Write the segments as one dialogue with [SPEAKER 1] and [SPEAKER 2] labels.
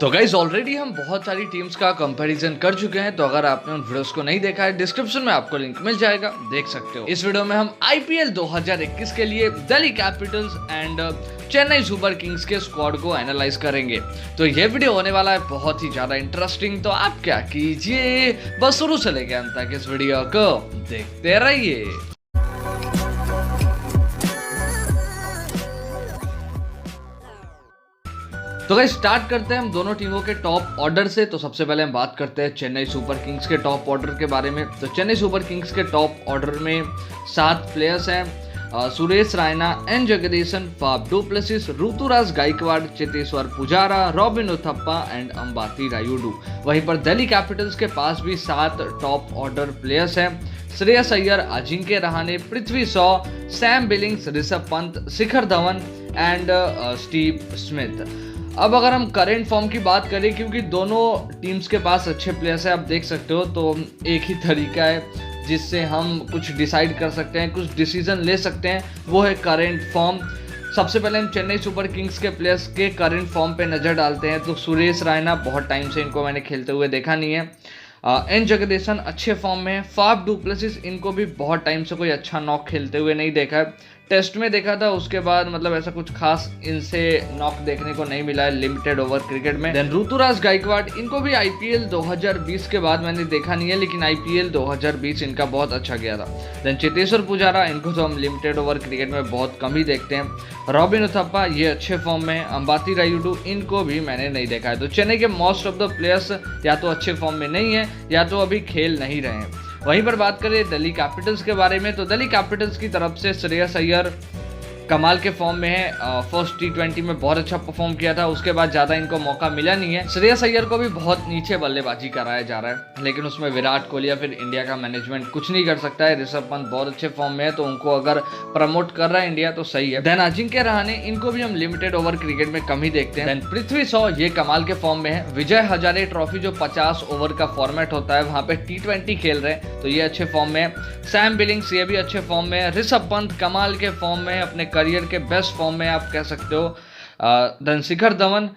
[SPEAKER 1] तो guys already हम बहुत सारी टीम्स का कंपैरिजन कर चुके हैं, तो अगर आपने उन वीडियोस को नहीं देखा है डिस्क्रिप्शन में आपको लिंक मिल जाएगा, देख सकते हो। इस वीडियो में हम आईपीएल 2021 के लिए Delhi Capitals and Chennai super kings के स्क्वाड को एनालाइज करेंगे। तो ये वीडियो होने वाला है बहुत ही ज्यादा इंटरेस्टिंग, तो आप क्या कीजिए बस शुरू से लेके अंत तक इस वीडियो को देखते रहिए। तो गाइस स्टार्ट करते हैं हम दोनों टीमों के टॉप ऑर्डर से। तो सबसे पहले हम बात करते हैं चेन्नई सुपर किंग्स के टॉप ऑर्डर के बारे में। तो चेन्नई सुपर किंग्स के टॉप ऑर्डर में 7 प्लेयर्स हैं। Suresh Raina, N Jagadeesan, Faf du Plessis, Ruturaj Gaikwad, Cheteshwar Pujara, Robin Uthappa and Ambati Rayudu. वहीं पर दिल्ली कैपिटल्स के पास भी 7 टॉप ऑर्डर प्लेयर्स हैं। Shreyas Iyer, Ajinkya Rahane, Prithvi Shaw, Sam Billings, Rishabh Pant, Shikhar Dhawan and Steve Smith. अब अगर हम करेंट फॉर्म की बात करें, क्योंकि दोनों टीम्स के पास अच्छे प्लेयर्स हैं, आप देख सकते हो, तो एक ही तरीका है जिससे हम कुछ डिसाइड कर सकते हैं, कुछ डिसीजन ले सकते हैं, वो है करेंट फॉर्म। सबसे पहले हम चेन्नई सुपर किंग्स के प्लेयर्स के करेंट फॉर्म पे नज़र डालते हैं। तो सुरेश रायना, बहुत टाइम से इनको मैंने खेलते हुए देखा नहीं है। एन जगदीशन अच्छे फॉर्म में है। फाफ डु प्लेसिस, इनको भी बहुत टाइम से कोई अच्छा नॉक खेलते हुए नहीं देखा है। टेस्ट में देखा था, उसके बाद मतलब ऐसा कुछ खास इनसे नॉक देखने को नहीं मिला है लिमिटेड ओवर क्रिकेट में। देन ऋतुराज गायकवाड़, इनको भी आईपीएल 2020 के बाद मैंने देखा नहीं है, लेकिन आईपीएल 2020 इनका बहुत अच्छा गया था। देन चेतेश्वर पुजारा, इनको तो हम लिमिटेड ओवर क्रिकेट में बहुत कम ही देखते हैं। रॉबिन उथप्पा, ये अच्छे फॉर्म में है। अंबाती रायुडू, इनको भी मैंने नहीं देखा है। तो चेन्नई के मोस्ट ऑफ द प्लेयर्स या तो अच्छे फॉर्म में नहीं है या तो अभी खेल नहीं रहे हैं। वहीं पर बात करें दिल्ली कैपिटल्स के बारे में, तो दिल्ली कैपिटल्स की तरफ से श्रेयस अय्यर कमाल के फॉर्म में है। फर्स्ट T20 में बहुत अच्छा परफॉर्म किया था, उसके बाद ज़्यादा इनको मौका मिला नहीं है। श्रेयस अय्यर को भी बहुत नीचे बल्लेबाजी कराया जा रहा है, लेकिन उसमें विराट कोहली या फिर इंडिया का मैनेजमेंट कुछ नहीं कर सकता है। ऋषभ पंत बहुत अच्छे फॉर्म में है, तो उनको अगर प्रमोट कर रहा है इंडिया तो सही है। देन अजिंक्य रहाणे, इनको भी हम लिमिटेड ओवर क्रिकेट में कम ही देखते हैं। देन पृथ्वी शॉ, ये कमाल के फॉर्म में है। विजय हजारे ट्रॉफी जो 50 ओवर का फॉर्मेट होता है, वहाँ पे T20 खेल रहे हैं, तो ये अच्छे फॉर्म में है। सैम बिलिंग्स, ये भी अच्छे फॉर्म में है। ऋषभ पंत कमाल के फॉर्म में है, अपने करियर के बेस्ट फॉर्म में आप कह सकते हो। देन शिखर धवन,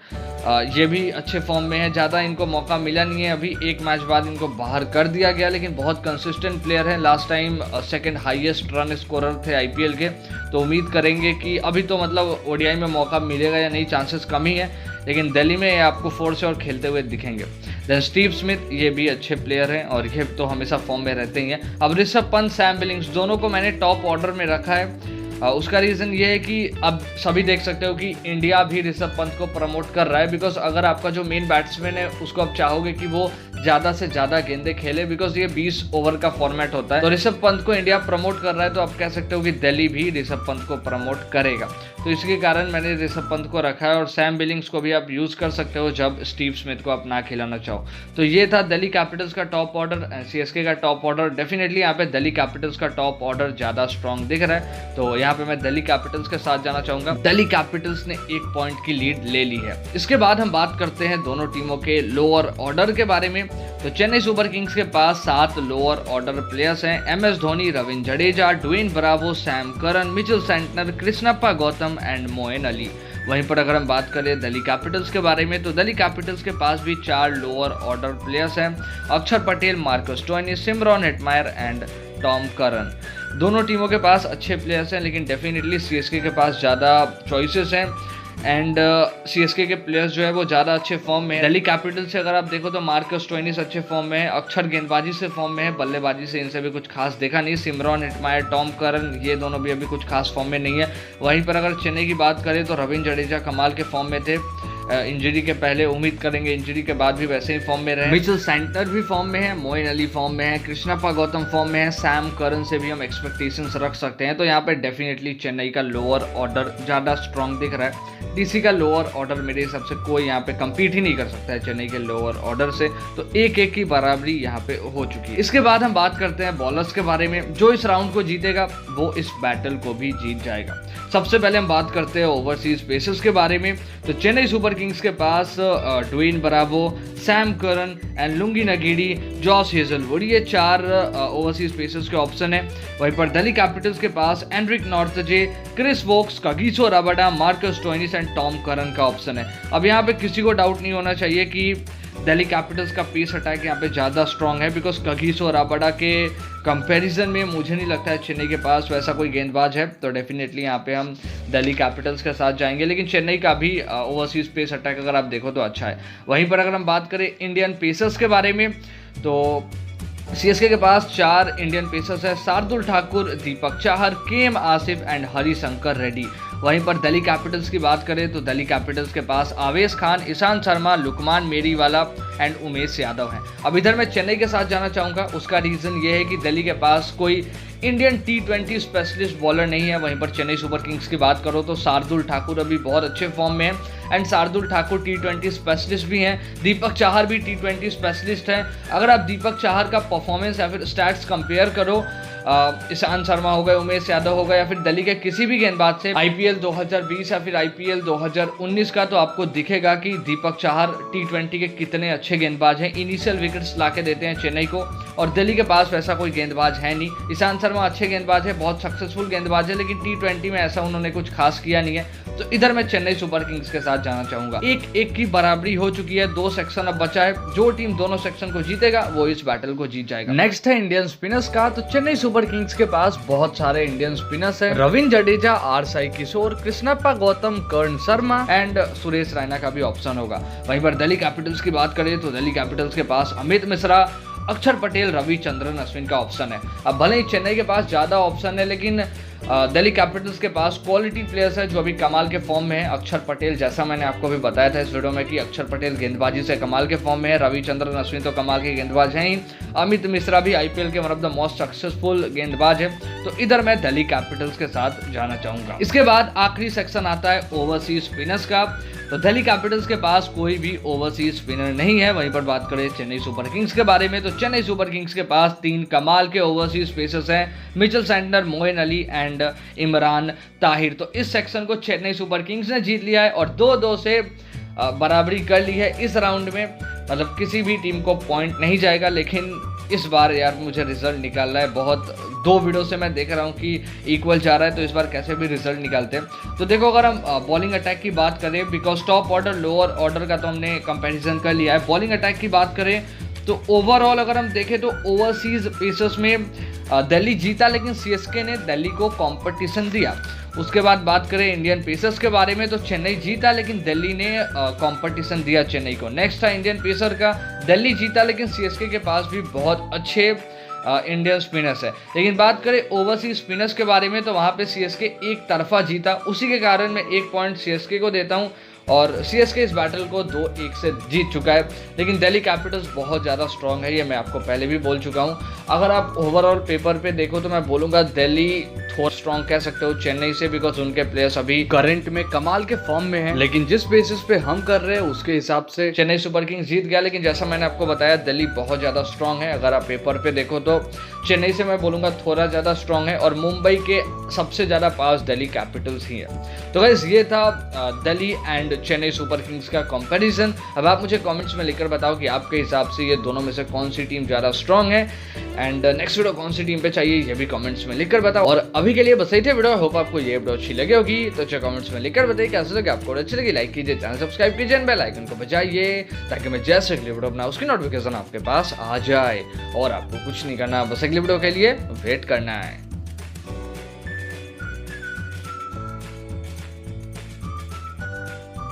[SPEAKER 1] ये भी अच्छे फॉर्म में है, ज़्यादा इनको मौका मिला नहीं है। अभी एक मैच बाद इनको बाहर कर दिया गया, लेकिन बहुत कंसिस्टेंट प्लेयर है। Last time second highest run scorer थे आईपीएल के, तो उम्मीद करेंगे कि अभी तो मतलब ओडीआई में मौका मिलेगा या नहीं, चांसेस कम ही है, लेकिन दिल्ली में आपको 4 से और खेलते हुए दिखेंगे। देन स्टीव स्मिथ, ये भी अच्छे प्लेयर हैं और ये तो हमेशा फॉर्म में रहते ही हैं। अब ऋषभ पंत, सैम बिलिंग्स, दोनों को मैंने टॉप ऑर्डर में रखा है। उसका रीज़न ये है कि अब सभी देख सकते हो कि इंडिया भी ऋषभ पंत को प्रमोट कर रहा है, बिकॉज अगर आपका जो मेन बैट्समैन है उसको आप चाहोगे कि वो ज़्यादा से ज़्यादा गेंदें खेले, बिकॉज ये 20 ओवर का फॉर्मेट होता है, तो ऋषभ पंत को इंडिया प्रमोट कर रहा है, तो आप कह सकते हो कि दिल्ली भी ऋषभ पंत को प्रमोट करेगा। तो इसके कारण मैंने ऋषभ पंत को रखा है, और सैम बिलिंग्स को भी आप यूज़ कर सकते हो जब स्टीव स्मिथ को आप ना खिलाना चाहो। तो ये था दिल्ली कैपिटल्स का टॉप ऑर्डर, सीएसके का टॉप ऑर्डर। डेफिनेटली यहाँ पे दिल्ली कैपिटल्स का टॉप ऑर्डर ज़्यादा स्ट्रॉन्ग दिख रहा है, तो यहाँ पे मैं दिल्ली कैपिटल्स के साथ जाना चाहूंगा। दिल्ली कैपिटल्स ने 1 पॉइंट की लीड ले ली है। इसके बाद हम बात करते हैं दोनों टीमों के लोअर ऑर्डर के बारे में। तो चेन्नई सुपर किंग्स के पास 7 लोअर ऑर्डर प्लेयर्स हैं। MS Dhoni, Ravindra Jadeja, Dwayne Bravo, Sam Curran, Mitchell Santner, Krishnappa Gowtham and Moeen Ali. वहीं पर अगर हम बात करें दिल्ली कैपिटल्स के बारे में, तो दिल्ली कैपिटल्स के पास भी 4 लोअर ऑर्डर प्लेयर्स हैं। अक्षर Patel, Marcus Stoinis, Shimron Hetmyer and Tom करन। दोनों टीमों के पास अच्छे प्लेयर्स हैं, लेकिन डेफिनेटली सीएसके के पास ज़्यादा चॉइसेस हैं एंड सीएसके के प्लेयर्स जो है वो ज़्यादा अच्छे फॉर्म में है। दिल्ली कैपिटल से अगर आप देखो तो मार्कस स्टोइनिस अच्छे फॉर्म में है, अक्षर गेंदबाजी से फॉर्म में है, बल्लेबाजी से इनसे भी कुछ खास देखा नहीं। सिमरॉन हेटमायर, टॉम करन, ये दोनों भी अभी कुछ खास फॉर्म में नहीं है। वहीं पर अगर चेन्नई की बात करें तो रविंद्र जडेजा कमाल के फॉर्म में थे, इंजरी के पहले, उम्मीद करेंगे इंजरी के बाद भी वैसे ही फॉर्म में रहे। मिचेल सेंटनर भी फॉर्म में है, मोइन अली फॉर्म में है, कृष्णप्पा गौतम फॉर्म में है, सैम करन से भी हम एक्सपेक्टेशंस रख सकते हैं। तो यहाँ पे डेफिनेटली चेन्नई का लोअर ऑर्डर ज़्यादा स्ट्रॉन्ग दिख रहा है। डीसी का लोअर ऑर्डर मेरे हिसाब से कोई यहाँ पे कम्पीट ही नहीं कर सकता है चेन्नई के लोअर ऑर्डर से, तो 1-1 की बराबरी यहाँ पे हो चुकी है। इसके बाद हम बात करते हैं बॉलर्स के बारे में। जो इस राउंड को जीतेगा वो इस बैटल को भी जीत जाएगा। सबसे पहले हम बात करते हैं ओवरसीज पेसर्स के बारे में। तो चेन्नई सुपर सुपर किंग्स के पास Dwayne Bravo, Sam Curran and Lungi Ngidi, Josh Hazlewood, ये 4 ओवरसीज पेसर्स के ऑप्शन है। वहीं पर दिल्ली कैपिटल्स के पास Anrich Nortje, Chris Woakes, Kagiso Rabada, Marcus Stoinis and Tom Curran का ऑप्शन है। अब यहाँ पे किसी को डाउट नहीं होना चाहिए कि दिल्ली कैपिटल्स का पेस अटैक यहाँ पे ज़्यादा स्ट्रांग है, बिकॉज कागिसो रबाडा के कंपैरिजन में मुझे नहीं लगता है चेन्नई के पास वैसा कोई गेंदबाज है। तो डेफिनेटली यहाँ पे हम दिल्ली कैपिटल्स के साथ जाएंगे, लेकिन चेन्नई का भी ओवरसीज पेस अटैक अगर आप देखो तो अच्छा है। वहीं पर अगर हम बात करें इंडियन पेसर्स के बारे में, तो सीएसके के पास 4 इंडियन पेसर्स है, शार्दुल ठाकुर, दीपक चाहर, केएम आसिफ एंड हरिशंकर रेड्डी। वहीं पर दिल्ली कैपिटल्स की बात करें तो दिल्ली कैपिटल्स के पास आवेश खान, ईशांत शर्मा, लुकमान मेरीवाला एंड उमेश यादव हैं। अब इधर मैं चेन्नई के साथ जाना चाहूँगा, उसका रीज़न ये है कि दिल्ली के पास कोई इंडियन T20 स्पेशलिस्ट बॉलर नहीं है। वहीं पर चेन्नई सुपर किंग्स की बात करो तो शार्दुल ठाकुर अभी बहुत अच्छे फॉर्म में है and Shardul Thakur T20 specialist भी हैं। दीपक चाहर भी T20 स्पेशलिस्ट हैं। अगर आप दीपक चाहर का परफॉर्मेंस या फिर स्टैट्स कंपेयर करो ईशांत शर्मा हो गए, उमेश यादव हो गए या फिर दिल्ली के किसी भी गेंदबाज से IPL 2020 या फिर IPL 2019 का, तो आपको दिखेगा कि दीपक चाहर T20 के कितने अच्छे गेंदबाज हैं। इनिशियल विकेट्स लाके देते हैं चेन्नई को, और दिल्ली के पास वैसा कोई गेंदबाज है नहीं। ईशांत शर्मा अच्छे गेंदबाज है, बहुत सक्सेसफुल गेंदबाज है, लेकिन T20 में ऐसा उन्होंने कुछ खास किया नहीं है। तो इधर मैं चेन्नई सुपर किंग्स के साथ जाना चाहूंगा। 1-1 की बराबरी हो चुकी है, 2 सेक्शन अब बचा है। जो टीम दोनों सेक्शन को जीतेगा वो इस बैटल को जीत जाएगा। नेक्स्ट है इंडियन स्पिनर्स का, तो चेन्नई सुपर किंग्स के पास बहुत सारे इंडियन स्पिनर्स हैं। रविंद्र जडेजा, आर साई किशोर, कृष्णप्पा गौतम, कर्ण शर्मा एंड सुरेश रैना का भी ऑप्शन होगा। वहीं पर दिल्ली कैपिटल्स की बात करें तो दिल्ली कैपिटल्स के पास अमित मिश्रा, अक्षर पटेल, रविचंद्रन अश्विन का ऑप्शन है। अब भले ही चेन्नई के पास ज्यादा ऑप्शन है, लेकिन दिल्ली कैपिटल्स के पास क्वालिटी प्लेयर्स है जो अभी कमाल के फॉर्म में है। अक्षर पटेल, जैसा मैंने आपको भी बताया था इस वीडियो में कि अक्षर पटेल गेंदबाजी से कमाल के फॉर्म में है। रविचंद्रन अश्विन तो कमाल के गेंदबाज हैं ही। अमित मिश्रा भी IPL के one of the most successful गेंदबाज है। तो इधर मैं दिल्ली कैपिटल्स के साथ जाना चाहूंगा। इसके बाद आखिरी सेक्शन आता है ओवरसीज स्पिनर्स का, तो दिल्ली कैपिटल्स के पास कोई भी ओवरसीज स्पिनर नहीं है। वहीं पर बात करें चेन्नई सुपर किंग्स के बारे में, तो चेन्नई सुपर किंग्स के पास 3 कमाल के ओवरसीज पेसर्स हैं, Mitchell Santner, Moeen Ali and Imran Tahir. तो इस सेक्शन को चेन्नई सुपर किंग्स ने जीत लिया है और 2-2 से बराबरी कर ली है इस राउंड में। मतलब किसी भी टीम को पॉइंट नहीं जाएगा, लेकिन इस बार यार मुझे रिजल्ट निकालना है। बहुत 2 वीडियो से मैं देख रहा हूँ कि इक्वल जा रहा है, तो इस बार कैसे भी रिजल्ट निकालते हैं। तो देखो, अगर हम बॉलिंग अटैक की बात करें, because top order lower order का तो हमने कंपैरिजन कर लिया है। बॉलिंग अटैक की बात करें तो ओवरऑल अगर हम देखें तो ओवरसीज पेसर्स में दिल्ली जीता, लेकिन CSK ने दिल्ली को कंपटीशन दिया। उसके बाद बात करें इंडियन पेसर्स के बारे में, तो चेन्नई जीता लेकिन दिल्ली ने कंपटीशन दिया चेन्नई को। नेक्स्ट था इंडियन पेसर का, दिल्ली जीता लेकिन CSK के पास भी बहुत अच्छे इंडियन स्पिनर्स है। लेकिन बात करें ओवरसीज स्पिनर्स के बारे में, तो वहाँ पे CSK एक तरफा जीता। उसी के कारण मैं 1 पॉइंट CSK को देता हूँ और CSK इस बैटल को 2-1 से जीत चुका है। लेकिन दिल्ली कैपिटल्स बहुत ज़्यादा स्ट्रांग है, ये मैं आपको पहले भी बोल चुका हूँ। अगर आप ओवरऑल पेपर पे देखो तो मैं बोलूँगा दिल्ली थोड़ा स्ट्रांग कह सकते हो चेन्नई से, बिकॉज उनके प्लेयर्स अभी करंट में कमाल के फॉर्म में हैं। लेकिन जिस बेसिस पे हम कर रहे हैं उसके हिसाब से चेन्नई सुपर किंग्स जीत गया। लेकिन जैसा मैंने आपको बताया, दिल्ली बहुत ज़्यादा स्ट्रांग है। अगर आप पेपर पे देखो तो चेन्नई से मैं बोलूँगा थोड़ा ज़्यादा स्ट्रांग है, और मुंबई के सबसे ज़्यादा पास दिल्ली कैपिटल्स ही है। तो गाइस, ये था Delhi and Chennai super Kings का कंपैरिजन। अब आप मुझे कमेंट्स में लिखकर बताओ कि आपके हिसाब से ये दोनों में से कौन सी टीम ज़्यादा स्ट्रांग है, एंड नेक्स्ट वीडियो कौन सी टीम पे चाहिए ये भी कमेंट्स में लिखकर बताओ। और अभी के लिए बस यही थे वीडियो। होप आपको ये वीडियो अच्छी लगी होगी, तो अच्छा कमेंट्स में लिखकर बताइए कैसे लगे आपको। अच्छी लगी लाइक कीजिए, चैनल सब्सक्राइब कीजिए, बेल आइकन को बजाइए ताकि मैं जैसे अगली वीडियो बनाऊं उसकी नोटिफिकेशन आपके पास आ जाए। और आपको कुछ नहीं करना, बस अगली वीडियो के लिए वेट करना है।